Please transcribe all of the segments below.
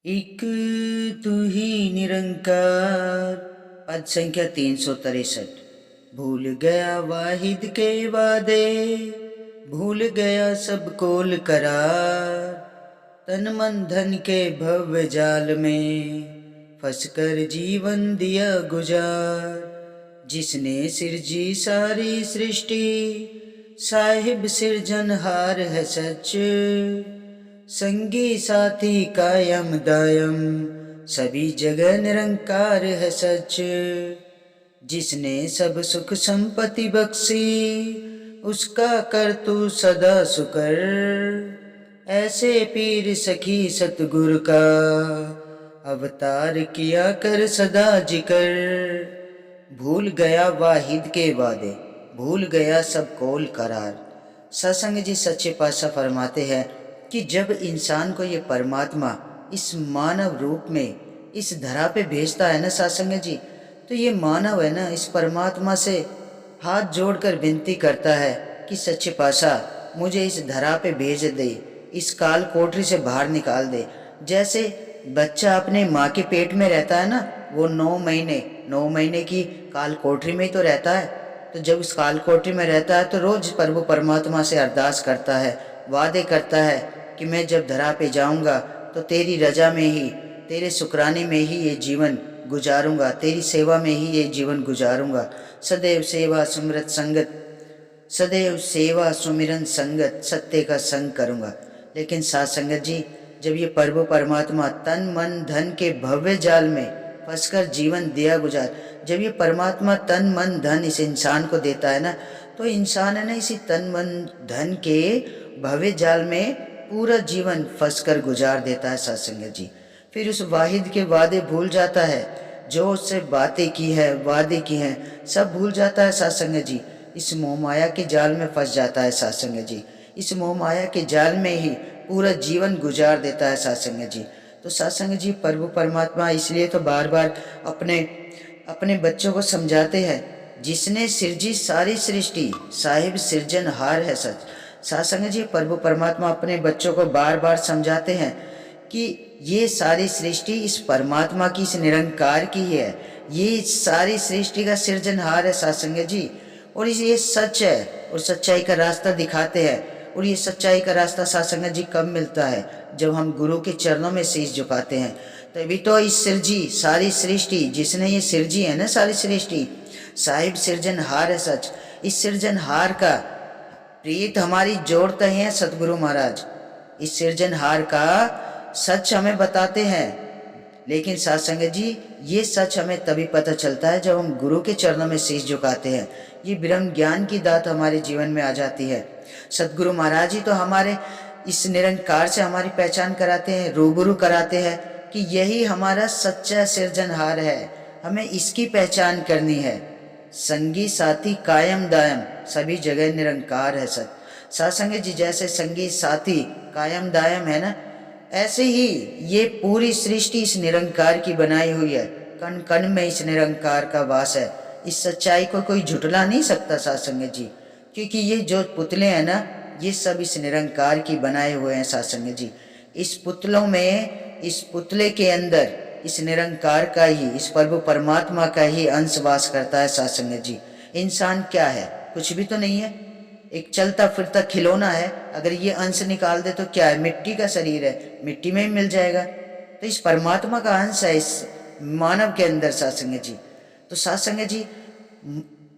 एक तू ही निरंकार। पद संख्या 363। भूल गया वाहिद के वादे, भूल गया सब कोल करार। तन मन धन के भव्य जाल में फंस कर जीवन दिया गुजार। जिसने सिरजी सारी सृष्टि, साहिब सिरजनहार है सच। संगी साथी कायम दायम, सभी जगह निरंकार है सच। जिसने सब सुख संपत्ति बख्शी, उसका कर तू सदा सुकर। ऐसे पीर सखी सतगुरु का, अवतार किया कर सदा जिकर। भूल गया वाहिद के वादे, भूल गया सब कौल करार। सत्संग जी सच्चे पातशाह फरमाते हैं कि जब इंसान को ये परमात्मा इस मानव रूप में इस धरा पे भेजता है ना सत्संग जी, तो ये मानव है ना इस परमात्मा से हाथ जोड़कर विनती करता है कि सच्चे पातशाह मुझे इस धरा पे भेज दे, इस काल कोठरी से बाहर निकाल दे। जैसे बच्चा अपने माँ के पेट में रहता है ना, वो 9 महीने की काल कोठरी में ही तो रहता है। तो जब उस काल कोठरी में रहता है तो रोज प्रभु परमात्मा से अरदास करता है, वादे करता है कि मैं जब धरा पे जाऊंगा तो तेरी रजा में ही, तेरे शुक्राने में ही ये जीवन गुजारूंगा, तेरी सेवा में ही ये जीवन गुजारूंगा। सदैव सेवा सुमिरत संगत, सदैव सेवा सुमिरन संगत, सत्य का संग करूंगा। लेकिन साथ संगत जी, जब ये प्रभु परमात्मा तन मन धन के भव्य जाल में फंसकर जीवन दिया गुजार, जब ये परमात्मा तन मन धन इस इंसान को देता है ना, तो इंसान है ना इसी तन मन धन के भव्य जाल में पूरा जीवन फंसकर गुजार देता है सत्संग जी। फिर उस वाहिद के वादे भूल जाता है, जो उससे बातें की है, वादे की हैं, सब भूल जाता है सत्संग जी। इस मोह माया के जाल में फंस जाता है सत्संग जी। इस मोह माया के जाल में ही पूरा जीवन गुजार देता है सत्संग जी। तो सत्संग जी प्रभु परमात्मा इसलिए तो बार बार अपने अपने बच्चों को समझाते हैं, जिसने सिरजी सारी सृष्टि, साहिब सिरजनहार है सच। सत्संग जी प्रभु परमात्मा अपने बच्चों को बार बार समझाते हैं कि ये सारी सृष्टि इस परमात्मा की, इस निरंकार की ही है। ये सारी सृष्टि का सृजनहार है सत्संग जी। और ये सच है और सच्चाई का रास्ता दिखाते हैं। और ये सच्चाई का रास्ता सत्संग जी कब मिलता है? जब हम गुरु के चरणों में शीश झुकाते हैं। तभी तो इस सिरजी सारी सृष्टि, जिसने ये सिरजी है ना सारी सृष्टि, साहिब सिरजनहार है सच। इस सिरजनहार का प्रीत हमारी जोड़ते हैं सतगुरु महाराज। इस सिरजनहार का सच हमें बताते हैं। लेकिन सत्संग जी, ये सच हमें तभी पता चलता है जब हम गुरु के चरणों में शीश झुकाते हैं। ये ब्रह्म ज्ञान की दात हमारे जीवन में आ जाती है। सतगुरु महाराज ही तो हमारे इस निरंकार से हमारी पहचान कराते हैं, रूबरू कराते हैं कि यही हमारा सच्चा सिरजनहार है। हमें इसकी पहचान करनी है। संगी साथी कायम दायम, सभी जगह निरंकार है सच। सत्संग जी, जैसे संगी साथी कायम दायम है ना, ऐसे ही ये पूरी सृष्टि इस निरंकार की बनाई हुई है। कण कण में इस निरंकार का वास है। इस सच्चाई को कोई झुटला नहीं सकता सत्संग जी, क्योंकि ये जो पुतले हैं ना, ये सब इस निरंकार की बनाए हुए हैं सत्संग जी। इस पुतलों में, इस पुतले के अंदर इस निरंकार का ही, इस प्रभु परमात्मा का ही अंश वास करता है सत्संग जी। इंसान क्या है? कुछ भी तो नहीं है, एक चलता फिरता खिलौना है। अगर ये अंश निकाल दे तो क्या है? मिट्टी का शरीर है, मिट्टी में ही मिल जाएगा। तो इस परमात्मा का अंश है इस मानव के अंदर सत्संग जी। तो सत्संग जी,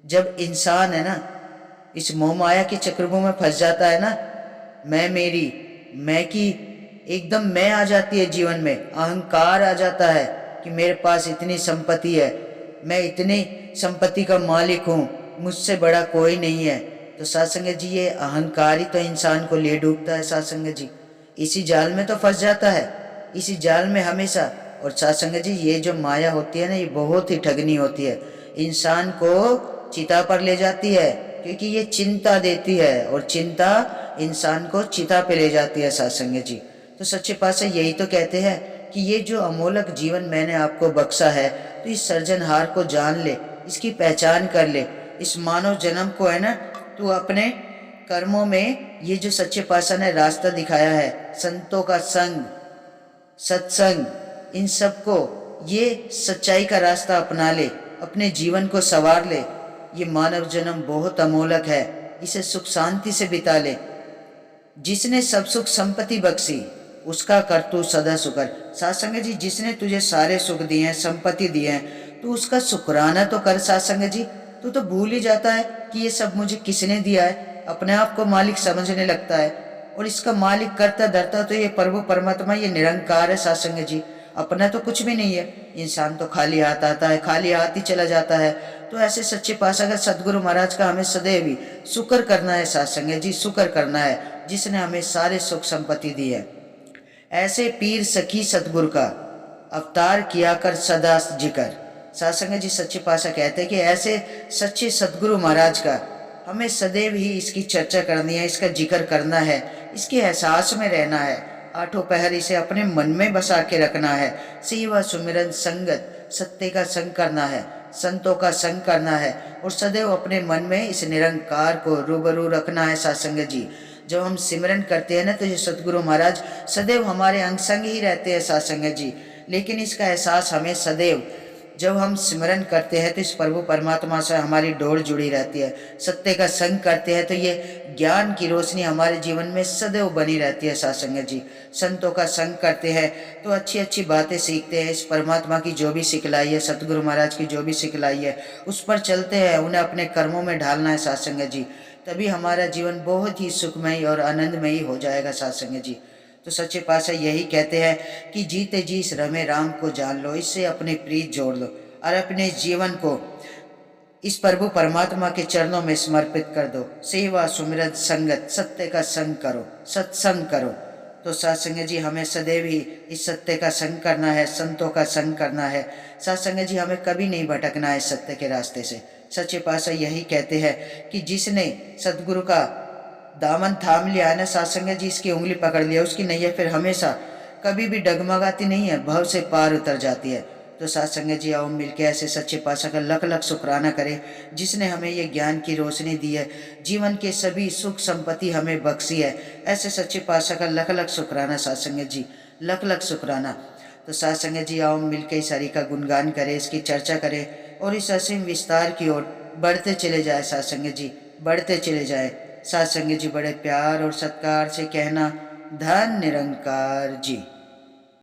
जब इंसान है ना इस मोह माया के चक्रव्यूह में फंस जाता है ना, मैं मेरी, मैं की एकदम मैं आ जाती है जीवन में, अहंकार आ जाता है कि मेरे पास इतनी संपत्ति है, मैं इतनी संपत्ति का मालिक हूँ, मुझसे बड़ा कोई नहीं है। तो सत्संग जी, ये अहंकार ही तो इंसान को ले डूबता है सत्संग जी। इसी जाल में तो फंस जाता है, इसी जाल में हमेशा। और सत्संग जी, ये जो माया होती है ना, ये बहुत ही ठगनी होती है। इंसान को चिता पर ले जाती है, क्योंकि ये चिंता देती है और चिंता इंसान को चिता पे ले जाती है सत्संग जी। तो सच्चे पातशाह यही तो कहते हैं कि ये जो अमोलक जीवन मैंने आपको बख्शा है, तो इस सर्जनहार को जान ले, इसकी पहचान कर ले। इस मानव जन्म को है ना, तू अपने कर्मों में, ये जो सच्चे पातशाह ने रास्ता दिखाया है, संतों का संग, सत्संग, इन सबको ये सच्चाई का रास्ता अपना ले, अपने जीवन को संवार ले। ये मानव जन्म बहुत अमोलक है, इसे सुख शांति से बिता ले। जिसने सब सुख संपत्ति बख्शी, उसका कर तू सदा शुक्र। सासंग जी, जिसने तुझे सारे सुख दिए हैं, संपत्ति दिए हैं, तू उसका शुक्राना तो कर सासंग जी। तू तो भूल ही जाता है कि ये सब मुझे किसने दिया है। अपने आप को मालिक समझने लगता है, और इसका मालिक करता धरता तो ये प्रभु परमात्मा, ये निरंकार है सासंग जी। अपना तो कुछ भी नहीं है। इंसान तो खाली हाथ आता है, खाली हाथ ही चला जाता है। तो ऐसे सच्चे पातशाह सदगुरु महाराज का हमें सदैव ही शुक्र करना है सासंग जी, शुक्र करना है, जिसने हमें सारे सुख संपत्ति दी है। ऐसे पीर सखी सतगुरु का अवतार किया कर सदा जिक्र। सासंग जी, सच्चे पातशाह कहते हैं कि ऐसे सच्चे सतगुरु महाराज का हमें सदैव ही इसकी चर्चा करनी है, इसका जिक्र करना है, इसके एहसास में रहना है। आठों पहर इसे अपने मन में बसा के रखना है। सेवा सुमिरन संगत, सत्य का संग करना है, संतों का संग करना है, और सदैव अपने मन में इस निरंकार को रूबरू रखना है सासंग जी। जब हम सिमरन करते हैं ना, तो ये सतगुरु महाराज सदैव हमारे अंग संग ही रहते हैं सासंग जी। लेकिन इसका एहसास हमें सदैव जब हम सिमरन करते हैं तो इस प्रभु परमात्मा से हमारी डोर जुड़ी रहती है। सत्य का संग करते हैं तो ये ज्ञान की रोशनी हमारे जीवन में सदैव बनी रहती है सासंग जी। संतों का संग करते हैं तो अच्छी अच्छी बातें सीखते हैं। इस परमात्मा की जो भी सिखलाई है, सतगुरु महाराज की जो भी सिखलाई है, उस पर चलते हैं, उन्हें अपने कर्मों में ढालना है सासंग जी। तभी हमारा जीवन बहुत ही सुखमयी और आनंदमयी हो जाएगा सासंग जी। तो सच्चे पातशाह यही कहते हैं कि जीते जी इस रमे राम को जान लो, इससे अपनी प्रीत जोड़ लो, और अपने जीवन को इस प्रभु परमात्मा के चरणों में समर्पित कर दो। सेवा सुमिरन संगत, सत्य का संग करो, सत्संग करो। तो सत्संग जी, हमें सदैव ही इस सत्य का संग करना है, संतों का संग करना है। सत्संग जी, हमें कभी नहीं भटकना है सत्य के रास्ते से। सच्चे पातशाह यही कहते हैं कि जिसने सदगुरु का दामन थाम लिया है ना सासंग जी, इसकी उंगली पकड़ लिया, उसकी नैया फिर हमेशा कभी भी डगमगाती नहीं है, भव से पार उतर जाती है। तो सासंग जी, आओ मिलके ऐसे सच्चे पातशाह का लख लख शुक्राना करें, जिसने हमें ये ज्ञान की रोशनी दी है, जीवन के सभी सुख संपत्ति हमें बख्शी है। ऐसे सच्चे पातशाह का लख लख शुक्राना सासंग जी, लख लख शुक्राना। तो सासंग जी, आओ मिलके इस हरि का गुणगान करें, इसकी चर्चा करें, और इस असीम विस्तार की ओर बढ़ते चले जाए सासंग जी, बढ़ते चले जाए। सासंग जी, बड़े प्यार और सत्कार से कहना, धन निरंकार जी।